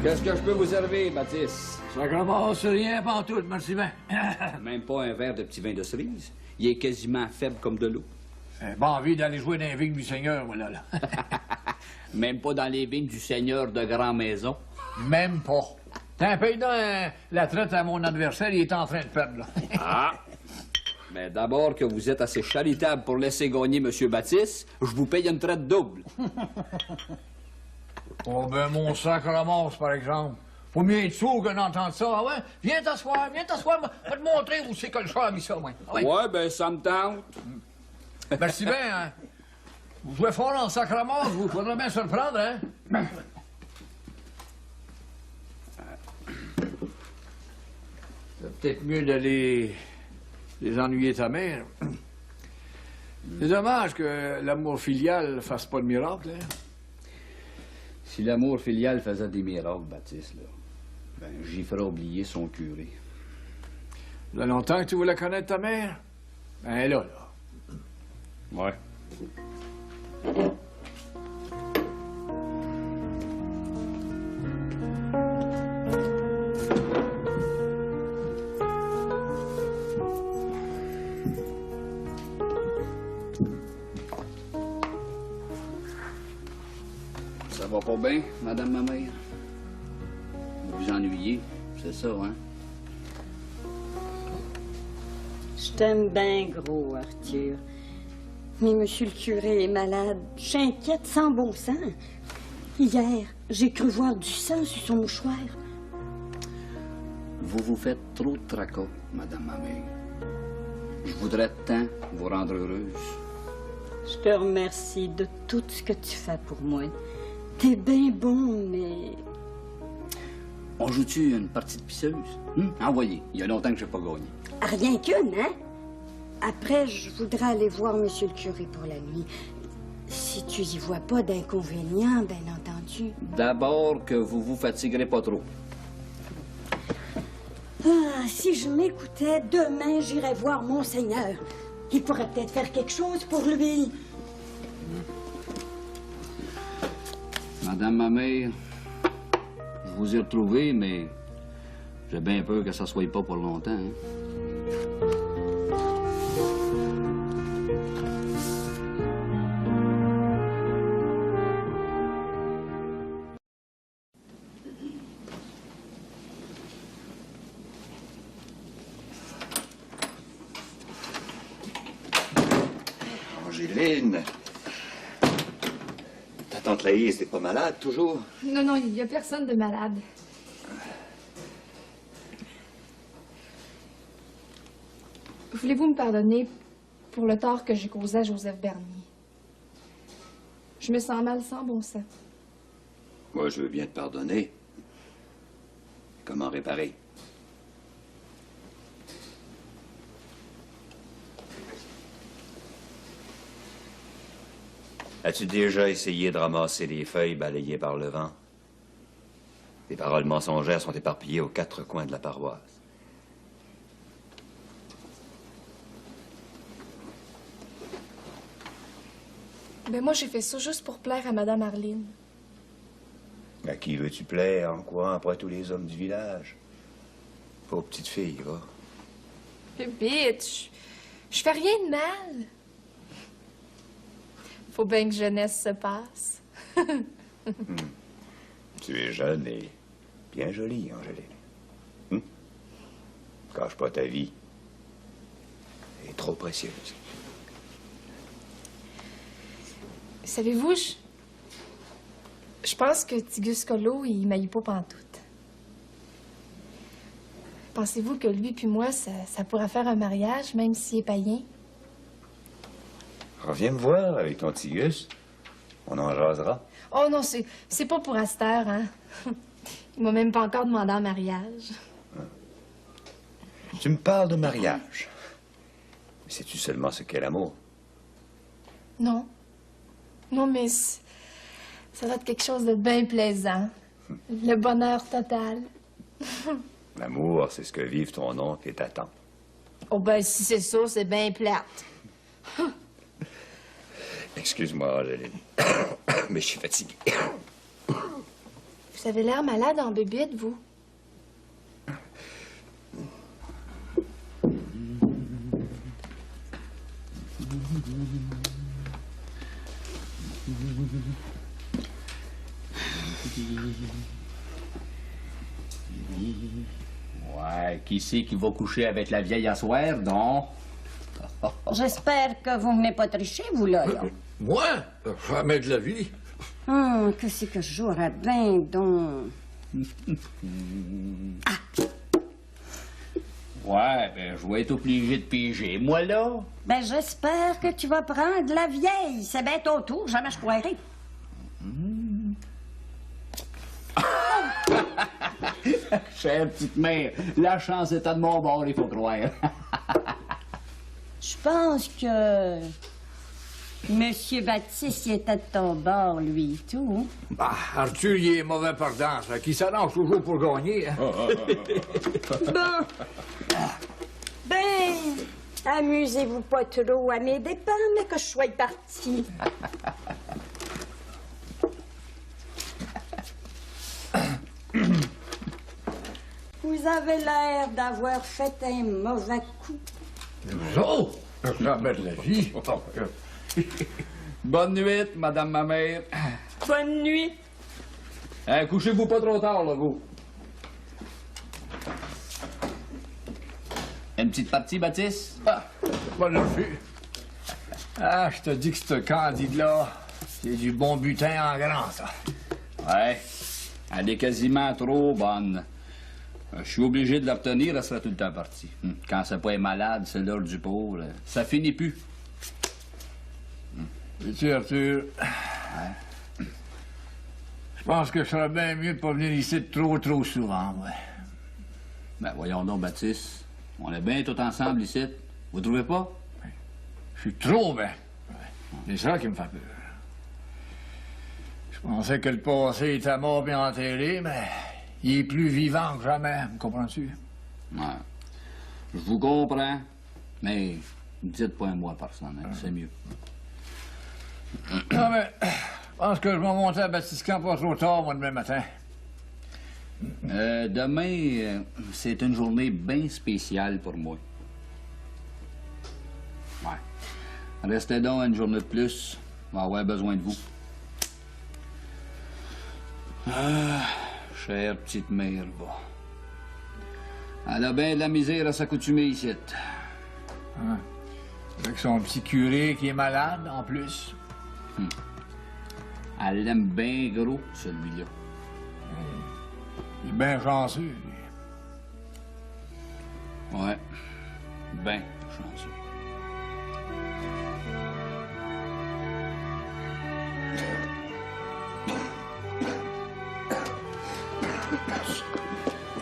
Qu'est-ce que je peux vous servir, Baptiste? Ça commence rien pantoute, merci bien. Même pas un verre de petit vin de cerise. Il est quasiment faible comme de l'eau. J'ai pas envie d'aller jouer dans les vignes du Seigneur, moi, là. Même pas dans les vignes du Seigneur de Grand Maison. Même pas. T'as payé la traite à mon adversaire, il est en train de perdre, là. Ah! Mais d'abord que vous êtes assez charitable pour laisser gagner M. Baptiste, je vous paye une traite double. Oh, ben, mon sacre par exemple. Faut mieux être sourd que d'entendre ça. Ah ouais? Viens t'asseoir, moi. Je vais te montrer où c'est que le chat a mis ça, moi. Ah ouais, ben, ça me tente. Merci bien, hein. Vous jouez fort en sacrement, vous. Faudrait bien se reprendre, hein. C'est peut-être mieux d'aller les ennuyer ta mère. C'est dommage que l'amour filial fasse pas de miracle, hein. Si l'amour filial faisait des miracles, Baptiste, là, ben, j'y ferais oublier son curé. Il y a longtemps que tu voulais connaître ta mère? Ben là. Ouais. Ça va pas bien, madame ma mère? Vous vous ennuyez, c'est ça, hein? Je t'aime bien gros, Arthur. Mais monsieur le curé est malade. J'inquiète sans bon sens. Hier, j'ai cru voir du sang sur son mouchoir. Vous vous faites trop de tracas, madame ma mère. Je voudrais tant vous rendre heureuse. Je te remercie de tout ce que tu fais pour moi. T'es bien bon, mais... On joue-tu une partie de pisseuse? Envoyez. Il y a longtemps que j'ai pas gagné. Rien qu'une, hein? Après, je voudrais aller voir monsieur le curé pour la nuit. Si tu y vois pas d'inconvénient, bien entendu. D'abord que vous vous fatiguerez pas trop. Ah, si je m'écoutais, demain, j'irais voir Monseigneur. Il pourrait peut-être faire quelque chose pour lui. Madame ma mère, je vous ai retrouvé, mais j'ai bien peur que ça soit pas pour longtemps, hein? Angéline, ta tante Laïs n'est pas malade, toujours? Non, non, il n'y a personne de malade. Voulez-vous me pardonner pour le tort que j'ai causé à Joseph Bernier? Je me sens mal sans bon sens. Moi, je veux bien te pardonner. Comment réparer? As-tu déjà essayé de ramasser les feuilles balayées par le vent? Des paroles mensongères sont éparpillées aux quatre coins de la paroisse. Ben moi, j'ai fait ça juste pour plaire à Madame Arline. À qui veux-tu plaire, en quoi, après tous les hommes du village? Pauvre petite fille, va. Bitch, je fais rien de mal. Faut bien que jeunesse se passe. Tu es jeune et bien jolie, Angéline. Cache pas ta vie. Elle est trop précieuse. Savez-vous, je pense que Tigus Colo, il m'aille pas pantoute. Pensez-vous que lui puis moi, ça pourrait faire un mariage, même s'il est païen? Reviens me voir avec ton Tigus. On en jasera. Oh non, c'est pas pour Astor, hein? Il m'a même pas encore demandé en mariage. Tu me parles de mariage. Mais sais-tu seulement ce qu'est l'amour? Non. Non, mais ça doit être quelque chose de bien plaisant. Le bonheur total. L'amour, c'est ce que vivent ton oncle et ta tante. Oh ben, si c'est ça, c'est bien plate. Excuse-moi, Angéline. Mais je suis fatigué. Vous avez l'air malade en bébite, vous. Ouais, qui c'est qui va coucher avec la vieille à soir, non? J'espère que vous venez pas tricher, vous, là. Moi? Jamais de la vie. Qu'est-ce que j'aurais bien, donc? Ouais, ben, je vais être obligé de piger. Moi, là? Ben, j'espère que tu vas prendre la vieille. C'est bien ton tour, jamais je croirais. Chère petite mère, la chance est à de mon bord, il faut croire. Je pense que Monsieur Baptiste, il était de ton bord, lui, et tout. Ah, Arthur, il est mauvais perdant, ça. Qui s'arrange toujours pour gagner, hein? Bon. Ben, amusez-vous pas trop à mes dépens, mais que je sois partie. Vous avez l'air d'avoir fait un mauvais coup. Nous autres? Jamais de la vie. Bonne nuit, madame ma mère. Bonne nuit. Couchez-vous pas trop tard, là, vous. Une petite partie, Baptiste? Ah, pas de vue. Ah, je te dis que ce Candide-là, c'est du bon butin en grand, ça. Ouais. Elle est quasiment trop bonne. Je suis obligé de l'obtenir, elle sera tout le temps partie. Quand c'est pas malade, c'est l'heure du pauvre. Ça finit plus. Sais-tu, Arthur? Je pense que je serais bien mieux de pas venir ici trop souvent, ouais. Ben, voyons donc, Baptiste. On est bien tous ensemble ici. Vous trouvez pas? Je suis trop bien. C'est ça qui me fait peur. Je pensais que le passé était mort bien enterré, mais il est plus vivant que jamais, me comprends-tu? Ouais. Je vous comprends, mais dites pas un mot à personne, hein, c'est mieux. Non, mais je pense que je vais monter à Batiscan pas trop tard, moi, demain matin. Demain, c'est une journée bien spéciale pour moi. Ouais. Restez donc une journée de plus. On va avoir besoin de vous. Ah, chère petite mère, va. Elle a bien de la misère à s'accoutumer ici. Hein? Avec son petit curé qui est malade, en plus. Elle l'aime bien gros, celui-là. Il est bien chanceux, lui. Ouais. Ben chanceux.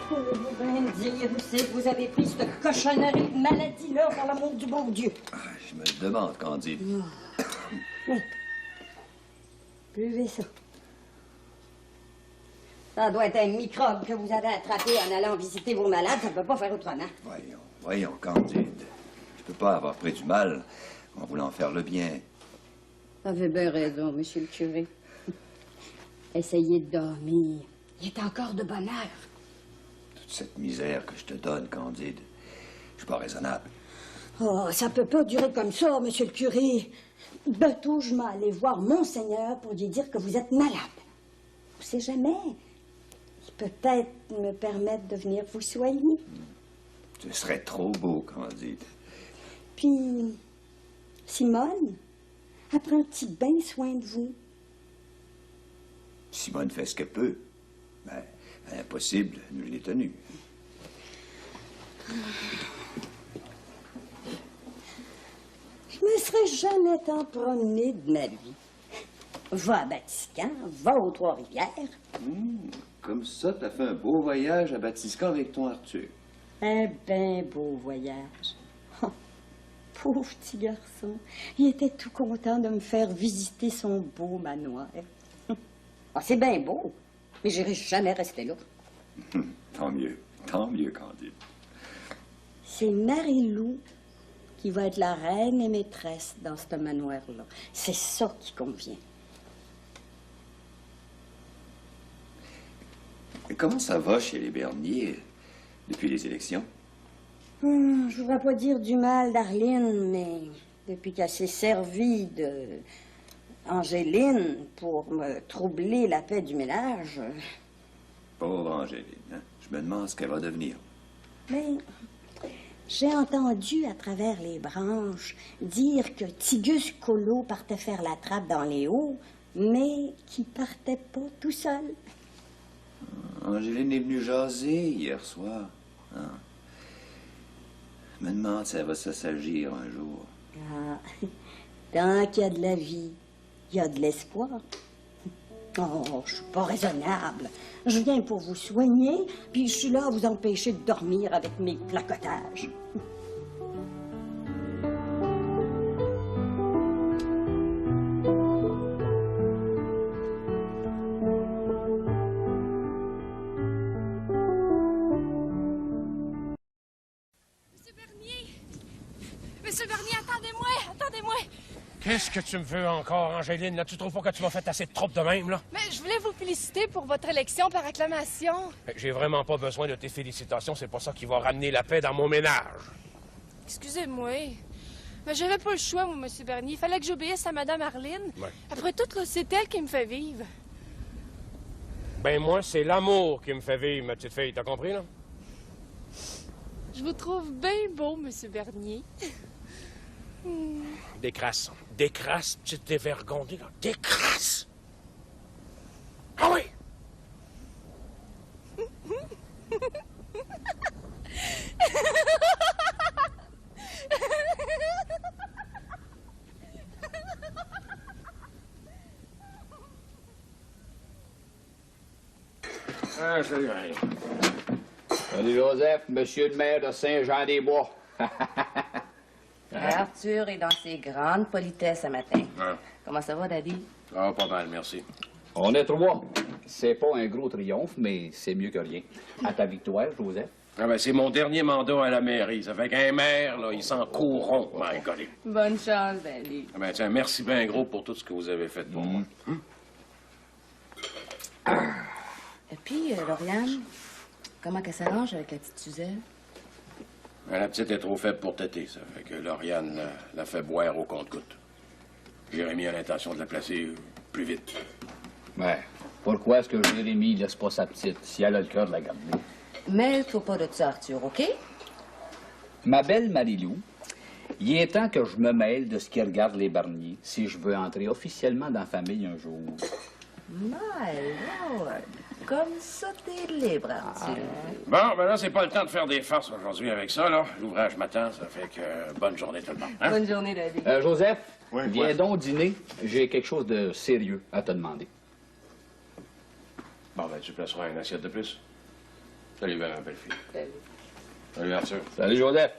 Pouvez-vous bien me dire où c'est que vous avez pris cette cochonnerie de maladie-là, par l'amour du bon Dieu? Je me le demande, Candide. Buvez ça. Ça doit être un microbe que vous avez attrapé en allant visiter vos malades. Ça ne peut pas faire autrement. Voyons, Candide. Je peux pas avoir pris du mal en voulant faire le bien. Vous avez bien raison, monsieur le curé. Essayez de dormir. Il est encore de bonne heure. Toute cette misère que je te donne, Candide, je suis pas raisonnable. Oh, ça peut pas durer comme ça, monsieur le curé. Bientôt, je m'en aller voir Monseigneur pour lui dire que vous êtes malade. On ne sait jamais. Il peut peut-être me permettre de venir vous soigner. Ce serait trop beau, Candide. Puis, Simone, elle prend un petit bain soin de vous. Simone fait ce qu'elle peut. Ben, impossible, nous l'est tenu. Je me serais jamais tant promenée de ma vie. Va à Batiscan, va aux Trois-Rivières. Comme ça, t'as fait un beau voyage à Batiscan avec ton Arthur. Un ben beau voyage. Oh, pauvre petit garçon. Il était tout content de me faire visiter son beau manoir. Ah, c'est bien beau, mais j'irai jamais rester là. Tant mieux, Candide. C'est Marie-Lou qui va être la reine et maîtresse dans ce manoir-là. C'est ça qui convient. Et comment ça va chez les Bernier depuis les élections? Je voudrais pas dire du mal d'Arline, mais depuis qu'elle s'est servie de Angéline pour me troubler la paix du ménage... Pauvre Angéline, hein? Je me demande ce qu'elle va devenir. Mais j'ai entendu à travers les branches dire que Tigus Colo partait faire la trappe dans les hauts, mais qu'il partait pas tout seul. Angéline est venue jaser hier soir. Hein? Je me demande si elle va s'assagir un jour. Ah, tant qu'il y a de la vie, il y a de l'espoir. Oh, je suis pas raisonnable. Je viens pour vous soigner, puis je suis là à vous empêcher de dormir avec mes placotages. Monsieur Bernier, attendez-moi, attendez-moi. Qu'est-ce que tu me veux encore, Angéline? Là, tu trouves pas que tu m'as fait assez de trouble de même, là? Mais je voulais vous féliciter pour votre élection par acclamation. J'ai vraiment pas besoin de tes félicitations. C'est pas ça qui va ramener la paix dans mon ménage. Excusez-moi. Mais j'avais pas le choix, moi, Monsieur Bernier. Il fallait que j'obéisse à Madame Arline. Ouais. Après tout, là, c'est elle qui me fait vivre. Ben, moi, c'est l'amour qui me fait vivre, ma petite fille. T'as compris, là? Je vous trouve bien beau, Monsieur Bernier. Décrasse. Décrasse, petite dévergondée, là. Décrasse! Ah oui! Ah, salut, Marie. Salut, Joseph, monsieur le maire de Saint-Jean-des-Bois. Arthur est dans ses grandes politesses ce matin. Ouais. Comment ça va, Daddy? Ah, pas mal, merci. On est trois. C'est pas un gros triomphe, mais c'est mieux que rien. À ta victoire, Joseph. Ah ben, c'est mon dernier mandat à la mairie. Ça fait qu'un maire, là, il s'en courront, my God. Bonne chance, Daddy. Ah ben, tiens, merci bien gros pour tout ce que vous avez fait pour moi. Et puis, Lauriane, comment qu'elle s'arrange avec la petite Suzelle? Ben, la petite est trop faible pour téter. Ça fait que Lauriane la fait boire au compte-goutte. Jérémy a l'intention de la placer plus vite. Ouais. Pourquoi est-ce que Jérémy laisse pas sa petite, si elle a le cœur de la garder? Mais faut pas de ça, Arthur, OK? Ma belle Marie-Lou, il est temps que je me mêle de ce qui regarde les Bernier si je veux entrer officiellement dans la famille un jour. My Lord! Comme ça, t'es libre, Arthur. Bon, ben là, c'est pas le temps de faire des farces aujourd'hui avec ça, là. L'ouvrage m'attend, ça fait que bonne journée tout le monde. Hein? Bonne journée, Daddy. Joseph, Ouais, viens ouais. donc dîner. J'ai quelque chose de sérieux à te demander. Bon, ben, tu placeras une assiette de plus. Salut, ma belle fille. Salut. Salut, Arthur. Salut, Joseph.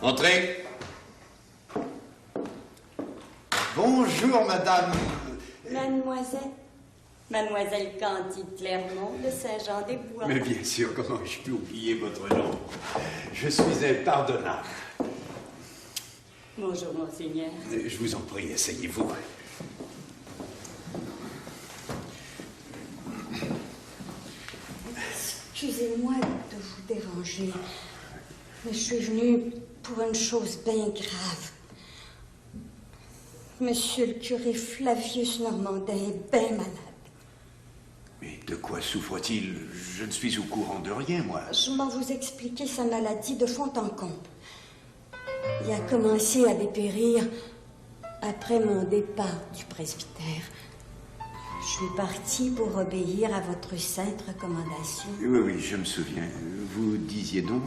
Entrez. Bonjour, madame. Mademoiselle Candide Clermont de Saint-Jean-des-Bois. Mais bien sûr, comment je peux oublier votre nom? Je suis impardonnable. Bonjour, monseigneur. Je vous en prie, asseyez-vous. Excusez-moi de vous déranger, mais je suis venue pour une chose bien grave. Monsieur le curé Flavius Normandin est bien malade. Mais de quoi souffre-t-il? Je ne suis au courant de rien, moi. Je m'en vous expliquer sa maladie de fond en comble. Il a commencé à dépérir après mon départ du presbytère. Je suis partie pour obéir à votre sainte recommandation. Oui, oui, je me souviens. Vous disiez donc?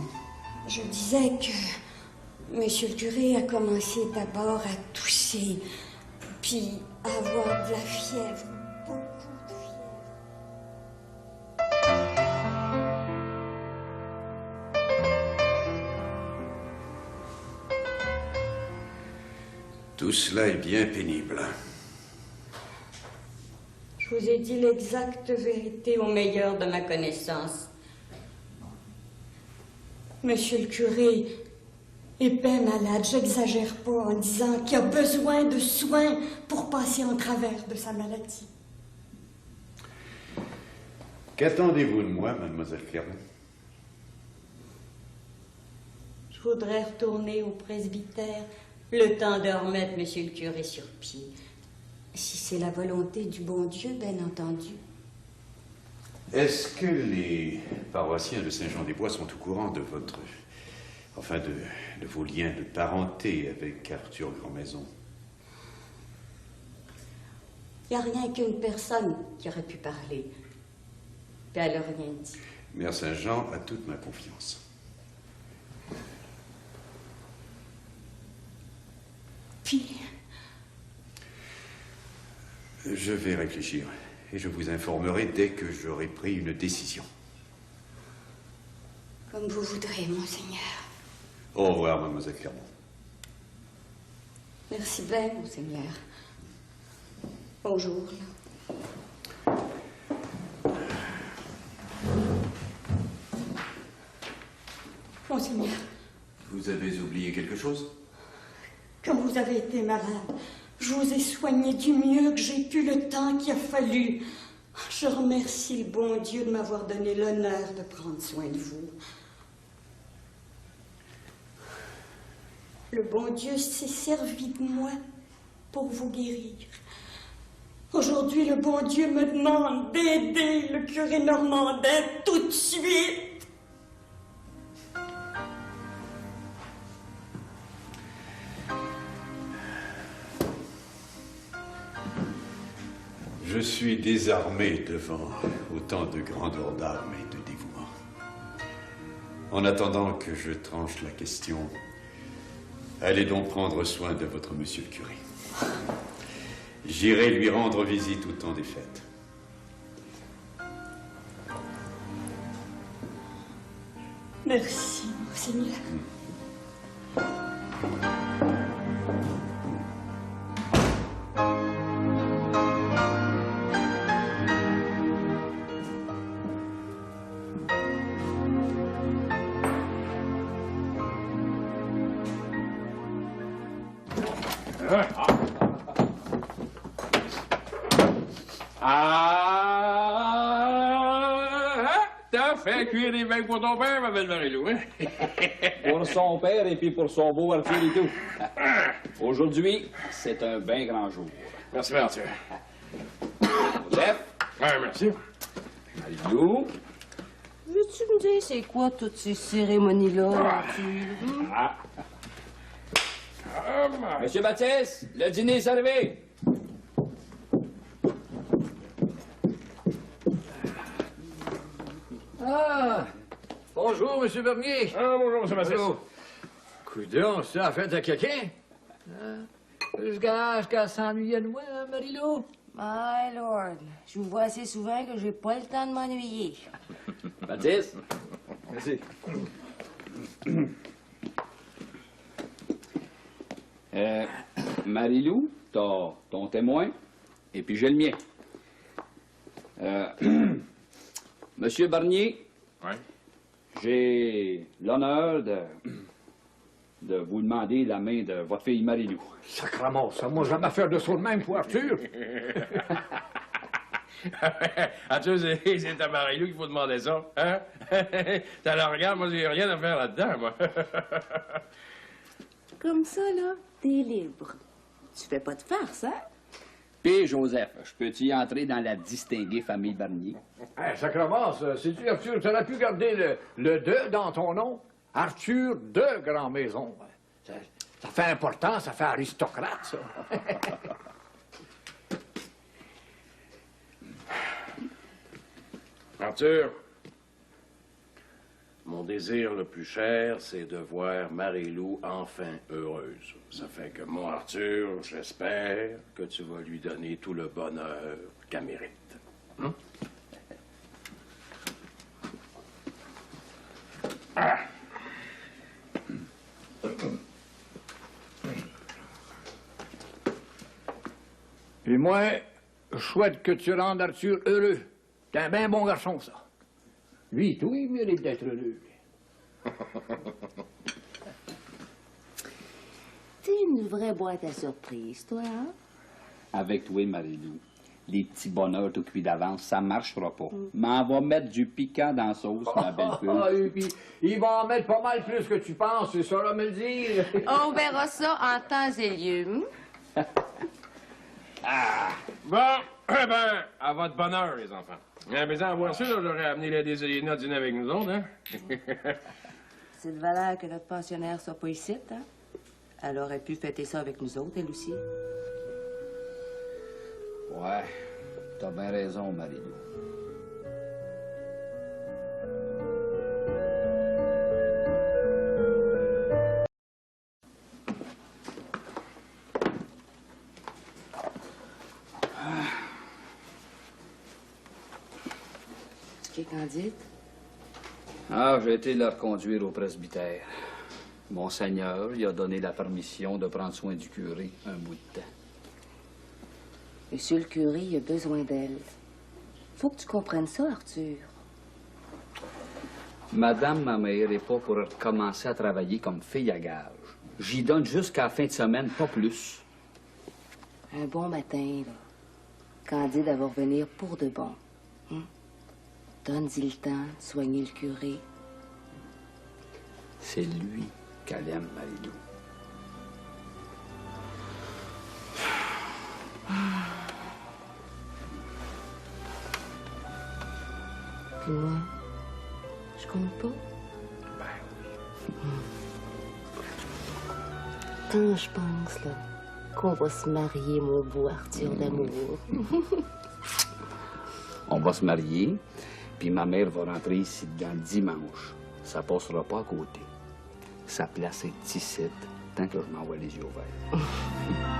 Je disais que monsieur le curé a commencé d'abord à tousser, puis à avoir de la fièvre, beaucoup de fièvre. Tout cela est bien pénible. Je vous ai dit l'exacte vérité au meilleur de ma connaissance. Monsieur le curé est bien malade, j'exagère pas en disant qu'il a besoin de soins pour passer en travers de sa maladie. Qu'attendez-vous de moi, mademoiselle Clermont? Je voudrais retourner au presbytère le temps de remettre monsieur le curé sur pied. Si c'est la volonté du bon Dieu, bien entendu. Est-ce que les paroissiens de Saint-Jean-des-Bois sont au courant de votre... enfin, de vos liens de parenté avec Arthur Grandmaison? Il n'y a rien qu'une personne qui aurait pu parler. Puis elle n'a rien dit. Mère Saint-Jean a toute ma confiance. Puis... Je vais réfléchir et je vous informerai dès que j'aurai pris une décision. Comme vous voudrez, monseigneur. Au revoir, mademoiselle Clermont. Merci bien, monseigneur. Bonjour, là. Monseigneur, Vous avez oublié quelque chose? quand vous avez été malade, je vous ai soigné du mieux que j'ai pu le temps qu'il a fallu. Je remercie le bon Dieu de m'avoir donné l'honneur de prendre soin de vous. Le bon Dieu s'est servi de moi pour vous guérir. Aujourd'hui, le bon Dieu me demande d'aider le curé normandin tout de suite. Je suis désarmé devant autant de grandeur d'âme et de dévouement. En attendant que je tranche la question, allez donc prendre soin de votre monsieur le curé. J'irai lui rendre visite au temps des fêtes. Merci, monseigneur. T'as fait cuire des becs pour ton père, ma belle Marie-Lou, hein? Pour son père et puis pour son beau Arthur et tout. Aujourd'hui, c'est un bien grand jour. Merci, Arthur. Joseph, Ouais, merci. Marie-Lou, Veux-tu me dire c'est quoi toutes ces cérémonies-là, Arthur? Monsieur Baptiste, le dîner est servi. Ah! Bonjour, Monsieur Bernier. Ah, bonjour, monsieur Massès. Coudon, c'est la fête à quelqu'un? Jusqu'à s'ennuyer de moi, hein, Marie-Lou? My lord, je vous vois assez souvent que j'ai pas le temps de m'ennuyer. Baptiste, Merci. Marie-Lou, t'as ton témoin, et puis j'ai le mien. Monsieur Barnier, Ouais. j'ai l'honneur de vous demander la main de votre fille Marie-Lou. Sacrement, ça, moi, jamais faire de ça de même pour Arthur. Arthur, c'est à Marie-Lou qu'il faut demander ça, hein? T'as la regarde, moi, j'ai rien à faire là-dedans, moi. Comme ça, là, t'es libre. Tu fais pas de farce, hein? Puis, Joseph, je peux-tu y entrer dans la distinguée famille Barnier? Hey, sacrement, sais-tu, Arthur, tu aurais pu garder le de dans ton nom? Arthur de Grandmaison. Ça fait important, ça fait aristocrate, ça. Arthur, mon désir le plus cher, c'est de voir Marie-Lou enfin heureuse. Ça fait que, mon Arthur, j'espère que tu vas lui donner tout le bonheur qu'elle mérite. Hein? Et moi, je souhaite que tu rendes Arthur heureux. T'es un bien bon garçon, ça. Lui, tout, il mérite d'être heureux. T'es une vraie boîte à surprise, toi, hein? Avec toi, Marie-Lou, les petits bonheurs tout cuits d'avance, ça marchera pas. Mais on va mettre du piquant dans la sauce, ma belle Et puis, il va en mettre pas mal plus que tu penses, c'est ça, là, me le dire. On verra ça en temps et lieu. Bon, eh ben, à votre bonheur, les enfants. Mais en voir ça, là, j'aurais amené la Désolina dîner avec nous autres, hein? C'est de valeur que notre pensionnaire soit pas ici, hein? Elle aurait pu fêter ça avec nous autres, elle aussi. Ouais, t'as bien raison, Marie-Lou. Qui est Candide? Ah, j'ai été le reconduire au presbytère. Monseigneur, il a donné la permission de prendre soin du curé un bout de temps. Monsieur le curé, il a besoin d'elle. Faut que tu comprennes ça, Arthur. Madame, ma mère, n'est pas pour recommencer à travailler comme fille à gage. J'y donne jusqu'à la fin de semaine, pas plus. Un bon matin, là. Candide, elle va revenir pour de bon. Hein? Donne-y le temps de soigner le curé. C'est lui qu'elle aime, Marie-Lou. Puis moi, je compte pas? Ben oui. Quand je pense, là, qu'on va se marier, mon beau Arthur d'amour. On va se marier, puis ma mère va rentrer ici dans le dimanche. Ça passera pas à côté. Sa place est ici, tant que je m'envoie les yeux ouverts.